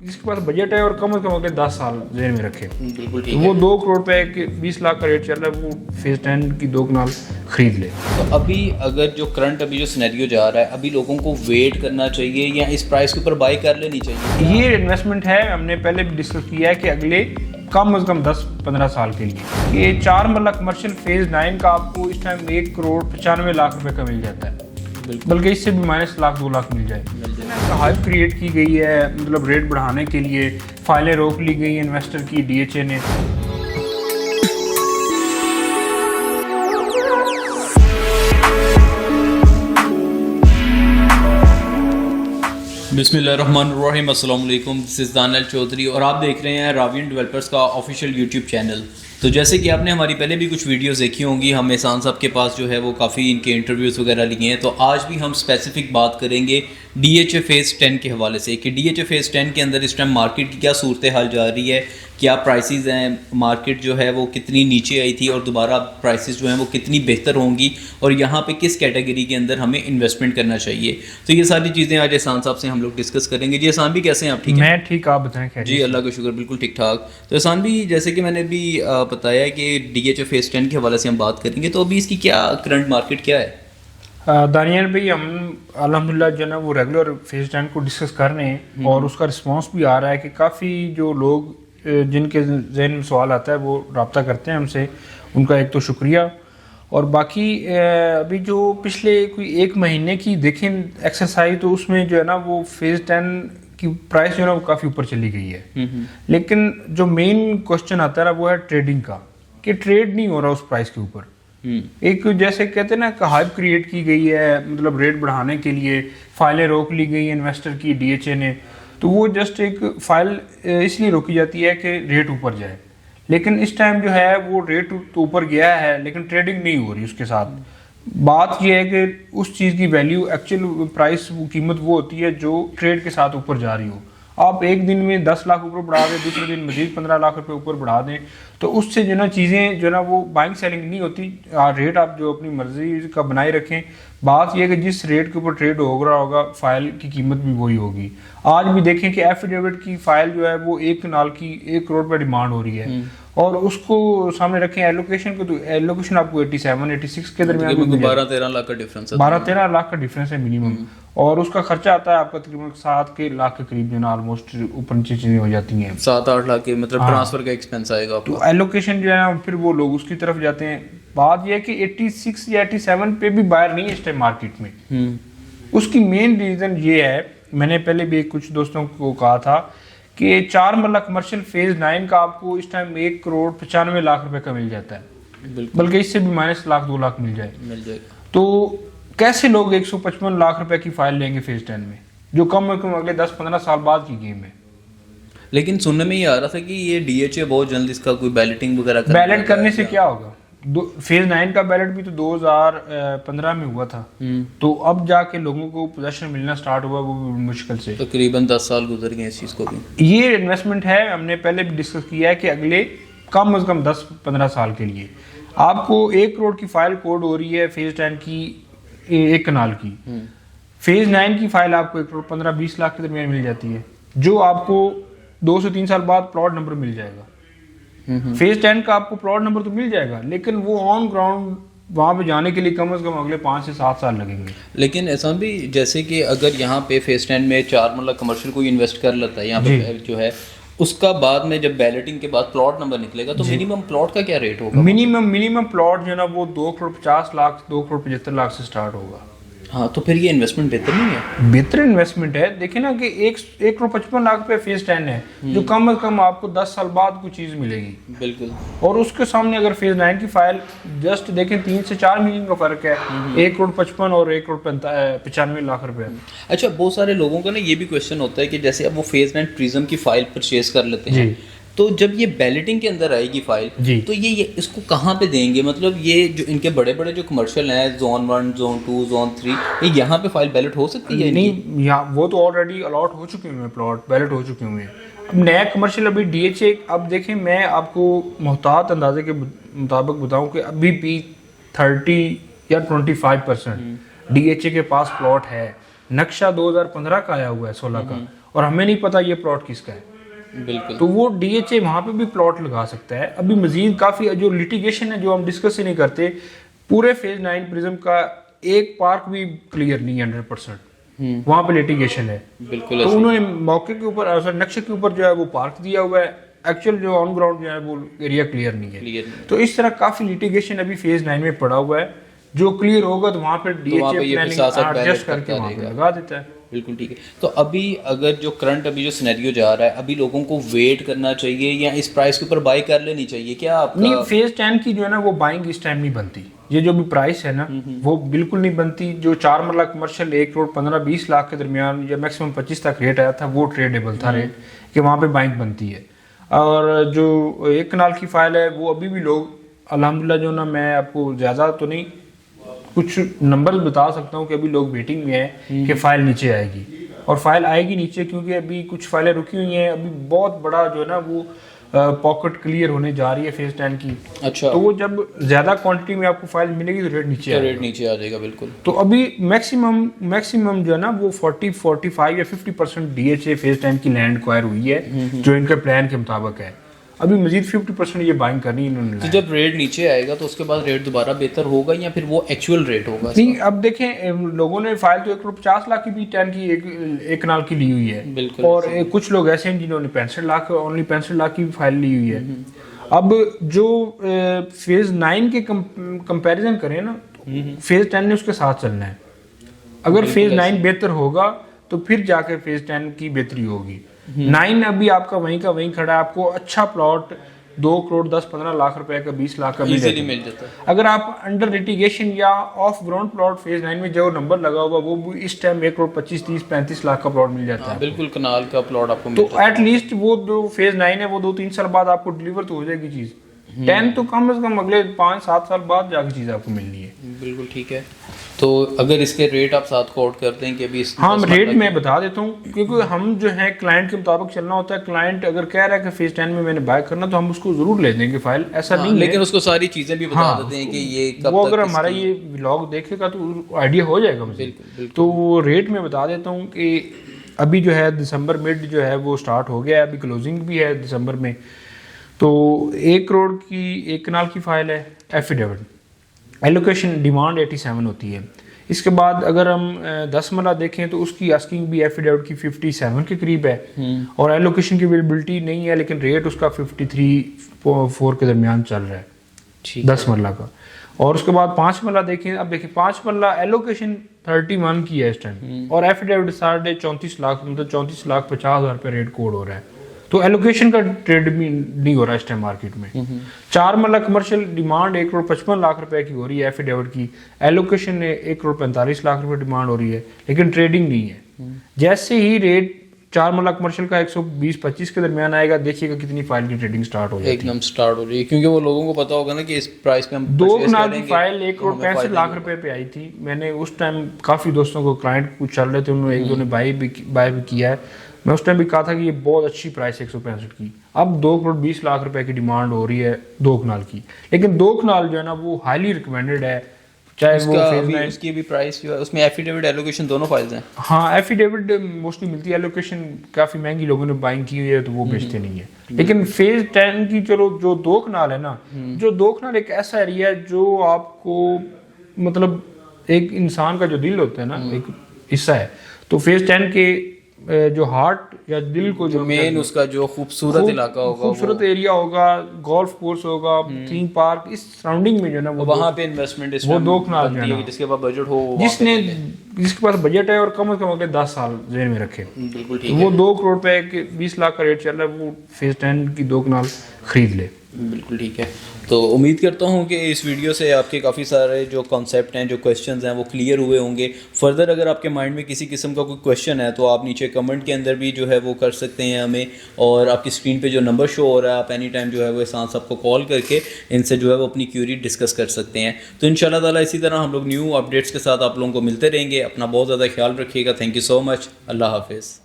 जिसके पास बजट है और कम से कम अगले 10 साल जेन में रखे, बिल्कुल तो ठीक वो है। 2 करोड़ रुपए के 20 लाख का रेट चल रहा है, वो फेज 10 की 2 कनाल खरीद ले। तो अभी अगर जो करंट अभी जो सिनेरियो जा रहा है, अभी लोगों को वेट करना चाहिए या इस प्राइस के ऊपर बाई कर लेनी चाहिए? ये इन्वेस्टमेंट है, हमने पहले भी डिस्कस किया है कि अगले कम से कम 10-15 साल के लिए ये 4 मरला कमर्शियल फेज 9 का आपको इस टाइम 1 करोड़ 95 लाख रुपए का मिल जाता है, बल्कि इससे भी माइनस लाख 2 लाख मिल जाए। हाइप क्रिएट की गई है, मतलब रेट बढ़ाने के लिए फाइलें रोक ली गई इन्वेस्टर की डीएचए ने। बिस्मिल्लाहिर्रहमानिर्रहीम, अस्सलाम वालेकुम। दिस इज़ दानियल चौधरी और आप देख रहे हैं रावियन डेवलपर्स का ऑफिशियल यूट्यूब चैनल। तो जैसे कि आपने हमारी पहले भी कुछ वीडियोस देखी होंगी, हम एहसान साहब के पास जो है वो काफ़ी इनके इंटरव्यूज़ वगैरह लिए हैं। तो आज भी हम स्पेसिफिक बात करेंगे डीएचए फेज़ 10 के हवाले से कि डीएचए फेज़ 10 के अंदर इस टाइम मार्केट की क्या सूरत हाल जा रही है, क्या प्राइसेस हैं, मार्केट जो है वो कितनी नीचे आई थी और दोबारा प्राइसेस जो हैं वो कितनी बेहतर होंगी, और यहाँ पे किस कैटेगरी के अंदर हमें इन्वेस्टमेंट करना चाहिए। तो ये सारी चीज़ें आज एहसान साहब से हम लोग डिस्कस करेंगे। जी एहसान भी कैसे हैं आप? ठीक है मैं ठीक, आप बताएं खैरियत? जी अल्लाह का शुक्र, बिल्कुल ठीक ठाक। तो एहसान भी, जैसे कि मैंने भी बताया कि डीएचए फेज़ 10 के हवाले से हम बात करेंगे, तो अभी इसकी क्या करंट मार्केट क्या है? दानियल भाई, हम अल्हम्दुलिल्लाह जो है ना वो रेगुलर फेज 10 को डिस्कस कर रहे हैं और उसका रिस्पांस भी आ रहा है कि काफ़ी जो लोग जिनके जहन में सवाल आता है वो रब्ता करते हैं हमसे, उनका एक तो शुक्रिया। और बाकी अभी जो पिछले कोई 1 महीने की देखें एक्सरसाइज, तो उसमें जो है ना वो फेज 10 की प्राइस जो है ना वो काफ़ी ऊपर चली गई है। लेकिन जो मेन क्वेश्चन आता है ना वो है ट्रेडिंग का, कि ट्रेड नहीं हो रहा उस प्राइस के ऊपर। एक जैसे कहते हैं ना कि हाइप क्रिएट की गई है, मतलब रेट बढ़ाने के लिए फाइलें रोक ली गई इन्वेस्टर की डीएचए ने, तो वो जस्ट एक फाइल इसलिए रोकी जाती है कि रेट ऊपर जाए। लेकिन इस टाइम जो है वो रेट तो ऊपर गया है लेकिन ट्रेडिंग नहीं हो रही उसके साथ। बात यह है कि उस चीज़ की वैल्यू, एक्चुअल प्राइस, कीमत वो होती है जो ट्रेड के साथ ऊपर जा रही हो। आप एक दिन में 10 लाख ऊपर बढ़ा दें, दूसरे दिन मजीद 15 लाख रुपए ऊपर बढ़ा दें, तो उससे जो ना चीज़ें जो ना वो बाइंग सेलिंग नहीं होती। रेट आप जो अपनी मर्जी का बनाए रखें। बात यह है कि जिस रेट के ऊपर ट्रेड हो रहा होगा फाइल की कीमत भी वही होगी। आज भी देखें कि एफिडेविट की फाइल जो है वो 1 कनाल की 1 करोड़ पर डिमांड हो रही है, और उसको सामने रखें एलोकेशन को, तो एलोकेशन आपको 87-86 के दरमियान 12-13 लाख का डिफरेंस है। 12-13 लाख का डिफरेंस है मिनिमम, और उसका खर्चा आता है आपका तकरीबन 7 लाख के करीब, जो ना ऑलमोस्ट ऊपर नीचे चीजें हो जाती हैं। 7-8 लाख के मतलब ट्रांसफर का एक्सपेंस आएगा आपको। तो एलोकेशन जो है ना फिर वो लोग उसकी तरफ जाते हैं। बात यह है कि 86 या 87 पे भी बायर नहीं है इस टाइम मार्केट में। उसकी मेन रीजन ये है, मैंने पहले भी कुछ दोस्तों को कहा था कि 4 मरला कमर्शियल फेज 9 का आपको इस टाइम 1 करोड़ 95 लाख रुपए का मिल जाता है, बल्कि इससे भी माइनस लाख 2 लाख मिल जाएगा। तो कैसे लोग 155 लाख रुपए की फाइल लेंगे फेज 10 में, जो कम से कम अगले 10-15 साल बाद की गेम है। लेकिन सुनने में ये आ रहा था कि ये डीएचए बहुत जल्द इसका कोई बैलेटिंग वगैरह बैलेट करने से क्या होगा? फेज 9 का बैलेट भी तो 2015 में हुआ था, तो अब जाके लोगों को पोजीशन मिलना स्टार्ट हुआ, वो भी मुश्किल से। तकरीबन 10 साल गुजर गए इस चीज़ को भी। ये इन्वेस्टमेंट है, हमने पहले भी डिस्कस किया है कि अगले कम से कम 10-15 साल के लिए आपको 1 करोड़ की फाइल कोड हो रही है फेज 10 की 1 कनाल की। फेज 9 की फाइल आपको 1 करोड़ 15-20 लाख के दरमियान मिल जाती है, जो आपको 2 से 3 साल बाद प्लॉट नंबर मिल जाएगा। फेज 10 का आपको प्लॉट नंबर तो मिल जाएगा, लेकिन वो ऑन ग्राउंड वहां पे जाने के लिए कम से कम अगले 5 से 7 साल लगेंगे। लेकिन ऐसा भी, जैसे कि अगर यहाँ पे फेज 10 में 4 मतलब कमर्शियल कोई इन्वेस्ट कर लेता है यहाँ पे जो है, उसका बाद में जब बैलेटिंग के बाद प्लॉट नंबर निकलेगा तो मिनिमम प्लॉट का क्या रेट होगा? मिनिमम प्लॉट जो है ना वो 2 करोड़ 50 लाख 2 करोड़ 75 लाख से स्टार्ट होगा। हाँ, तो फिर ये इन्वेस्टमेंट बेहतर नहीं है? बेहतर इन्वेस्टमेंट है। देखिए ना कि 1 करोड़ 55 लाख पे फेज 10 है, जो कम से कम आपको 10 साल बाद कोई चीज मिलेगी। बिल्कुल। और उसके सामने अगर फेज 9 की फाइल जस्ट देखें 3 से 4 मिलियन का फर्क है, 1 करोड़ 55 और 1 करोड़ 95 लाख रुपए। अच्छा, बहुत सारे लोगों का ना ये भी क्वेश्चन होता है कि जैसे अब वो फेज 9 प्रिज्म की फाइल परचेज कर लेते हैं, तो जब ये बैलेटिंग के अंदर आएगी फाइल, तो ये इसको कहाँ पे देंगे? मतलब ये जो इनके बड़े बड़े जो कमर्शियल हैं, जोन 1, जोन 2, जोन 3, ये यहाँ पे फाइल बैलेट हो सकती है? नहीं, यहाँ वो तो ऑलरेडी अलॉट हो चुके हुए हैं, प्लॉट बैलेट हो चुके हुए हैं। अब नया कमर्शियल अभी डीएचए, अब देखें मैं आपको मोहतात अंदाजे के मुताबिक बताऊं कि अभी भी 30 या 25% डीएचए के पास प्लॉट है। नक्शा 2015 का आया हुआ है 16 का, और हमें नहीं पता ये प्लॉट किसका है, बिल्कुल। तो वो डीएचए वहाँ पे भी प्लॉट लगा सकता है। अभी मजीद काफ़ी जो लिटिगेशन है जो हम डिस्कस ही नहीं करते, पूरे फेज 9 प्रिज्म का एक पार्क भी क्लियर नहीं है 100%, वहाँ पे लिटिगेशन है। बिल्कुल। तो उन्होंने मौके के ऊपर नक्शे के ऊपर जो है वो पार्क दिया हुआ है, एक्चुअल जो ऑन ग्राउंड जो है वो एरिया क्लियर नहीं है। तो इस तरह काफ़ी लिटिगेशन अभी फेज 9 में पड़ा हुआ है, जो क्लियर होगा तो वहाँ पे डीएचए प्लानिंग एडजस्ट करके वहाँ पे लगा देता है। बिल्कुल ठीक है। तो अभी अगर जो करंट अभी जो सिनेरियो जा रहा है, अभी लोगों को वेट करना चाहिए या इस प्राइस के ऊपर बाई कर लेनी चाहिए क्या आपका? नहीं, फेज 10 की जो है ना वो बाइंग इस टाइम नहीं बनती। ये जो भी प्राइस है ना वो बिल्कुल नहीं बनती। जो 4 मरला कमर्शियल 1 करोड़ 15-20 लाख के दरमियान या मैक्सिमम 25 तक रेट आया था, वो ट्रेडेबल था रेट कि वहाँ पे बाइंग बनती है। और जो 1 कनाल की फाइल है वो अभी भी लोग अल्हम्दुलिल्लाह जो ना, मैं आपको ज़्यादा तो नहीं कुछ नंबर बता सकता हूँ कि अभी लोग वेटिंग में है कि फाइल नीचे आएगी, और फाइल आएगी नीचे क्योंकि अभी कुछ फाइलें रुकी हुई हैं। अभी बहुत बड़ा जो है ना वो पॉकेट क्लियर होने जा रही है फेज 10 की। अच्छा। तो वो जब ज्यादा क्वांटिटी में आपको फाइल मिलेगी तो रेट नीचे आएगा। रेट नीचे आ जाएगा, बिल्कुल। तो अभी मैक्सिमम जो है ना वो 40-45 या 50% डीएचए फेज 10 की लैंड एक्वायर हुई है जो इनके प्लान के मुताबिक है। अभी मजीद 50% ये बाइंग करनी इन्होंने। तो जब रेट नीचे आएगा तो उसके बाद रेट दोबारा बेहतर होगा या फिर वो एक्चुअल रेट होगा? नहीं, अब देखें लोगों ने फाइल तो 1 करोड़ 50 लाख की भी 10 की एक कनाल की ली हुई है, बिल्कुल। और कुछ लोग ऐसे हैं जिन्होंने 65 लाख ओनली 65 लाख की भी फाइल ली हुई है। अब जो फेज 9 के कंपैरिजन करें ना, फेज 10 ने उसके साथ चलना है। अगर फेज 9 बेहतर होगा तो फिर जाकर फेज 10 की बेहतरी होगी। 9 अभी आपका वहीं का वहीं खड़ा है, आपको अच्छा प्लॉट 2 करोड़ 10-15 लाख रुपए का 20 लाख का इजीली मिल जाता है। अगर आप अंडर लिटिगेशन या ऑफ ग्राउंड प्लॉट फेज 9 में जो नंबर लगा हुआ वो इस टाइम 1 करोड़ 25-30-35 लाख का प्लॉट मिल जाता है। बिल्कुल, कनाल का प्लॉट आपको तो एटलीस्ट वो जो फेज 9 है वो 2-3 साल बाद आपको डिलीवर तो हो जाएगी चीज। 10 तो कम से कम अगले 5-7 साल बाद जाकर चीज आपको मिलनी है। बिल्कुल ठीक है। तो अगर इसके रेट आप साथ कोट करते हैं कि अभी हाँ, रेट मैं बता देता हूँ, क्योंकि हम जो है क्लाइंट के मुताबिक चलना होता है। क्लाइंट अगर कह रहा है कि फेज 10 में मैंने बाय करना तो हम उसको जरूर ले देंगे फाइल, ऐसा नहीं लेकिन है। उसको सारी चीजें भी बता देते हैं कि ये कब वो तक अगर हमारा ये व्लॉग देखेगा तो आइडिया हो जाएगा मुझे। तो वो रेट में बता देता हूँ कि अभी जो है दिसंबर मिड जो है वो स्टार्ट हो गया है, अभी क्लोजिंग भी है दिसंबर में। तो 1 करोड़ की 1 कनाल की फाइल है, एफिडेविट, एलोकेशन डिमांड 87 होती है। इसके बाद अगर हम 10 मरला देखें तो उसकी आस्किंग भी एफिडेविट की 57 के करीब है, और एलोकेशन की अवेलेबिलिटी नहीं है, लेकिन रेट उसका 53.4 के दरमियान चल रहा है 10 मरला का। और उसके बाद 5 मरला देखें, अब देखिए 5 मरला एलोकेशन 31 की है इस टाइम, और एफिडेविट 34.5 लाख, मतलब 34,50,000 रुपये रेट कोड हो रहा है। तो एलोकेशन का ट्रेड भी नहीं हो रहा है इस टाइम मार्केट में। 4 मरला कमर्शियल डिमांड 1 करोड़ 55 लाख रुपए की हो रही है एफिडेविट की, एलोकेशन ने 1 करोड़ 45 लाख रुपए डिमांड हो रही है, लेकिन ट्रेडिंग नहीं है। जैसे ही रेट 4 मरला कमर्शियल का 120-25 के दरमियान आएगा, देखिएगा कितनी फाइल की ट्रेडिंग स्टार्ट हो जाएगी। एकदम स्टार्ट हो रही है, क्योंकि वो लोगों को पता होगा ना कि इस प्राइस पे हम 2 कनाल की फाइल 1 करोड़ 65 लाख रुपए पे आई थी। मैंने उस टाइम काफी दोस्तों को, क्लाइंट कुछ चल रहे थे, उन्होंने 1-2 ने बाय भी किया है। मैं उस टाइम भी कहा था कि ये बहुत अच्छी प्राइस है 165 की। अब 2 करोड़ 20 लाख रुपए की डिमांड हो रही है 2 कनाल की, लेकिन 2 कनाल जो है ना वो हाईली रिकमेंडेड है, चाहे वो फेज 9। उसकी भी प्राइस जो है उसमें एफिडेविट एलोकेशन दोनों फाइल्स हैं। हाँ, एफिडेविट मोस्टली मिलती है, एलोकेशन काफी महंगी लोगों ने बाइंग की हुई है तो वो बेचते नहीं है। लेकिन फेज 10 की चलो जो 2 कनाल है ना, जो 2 कनाल एक ऐसा एरिया है जो आपको, मतलब एक इंसान का जो दिल होता है ना, एक हिस्सा है। तो फेज 10 के जो हार्ट या दिल को जो मेन उसका जो खूबसूरत इलाका होगा, खूबसूरत एरिया होगा, गोल्फ कोर्स होगा, थीम पार्क, इस सराउंडिंग में जो ना वो वहाँ पे इन्वेस्टमेंट वो 2 कनाल जो है ना, जिसके पास बजट हो, जिसके पास बजट है और कम से कम अगले 10 साल जेल में रखे, बिल्कुल ठीक है, वो 2 करोड़ रुपए के 20 लाख का रेट चल रहा है, वो फेज 10 की 2 कनाल खरीद ले। बिल्कुल ठीक है। तो उम्मीद करता हूँ कि इस वीडियो से आपके काफ़ी सारे जो कॉन्सेप्ट हैं, जो क्वेश्चंस हैं, वो क्लियर हुए होंगे। फर्दर अगर आपके माइंड में किसी किस्म का कोई क्वेश्चन है तो आप नीचे कमेंट के अंदर भी जो है वो कर सकते हैं हमें, और आपकी स्क्रीन पे जो नंबर शो हो रहा है, आप एनी टाइम जो है वो एहसान साहब को कॉल करके इनसे जो है वो अपनी क्यूरी डिस्कस कर सकते हैं। तो इंशाल्लाह ताला इसी तरह हम लोग न्यू अपडेट्स के साथ आप लोगों को मिलते रहेंगे। अपना बहुत ज़्यादा ख्याल रखिएगा। Thank you so much. अल्लाह हाफिज़।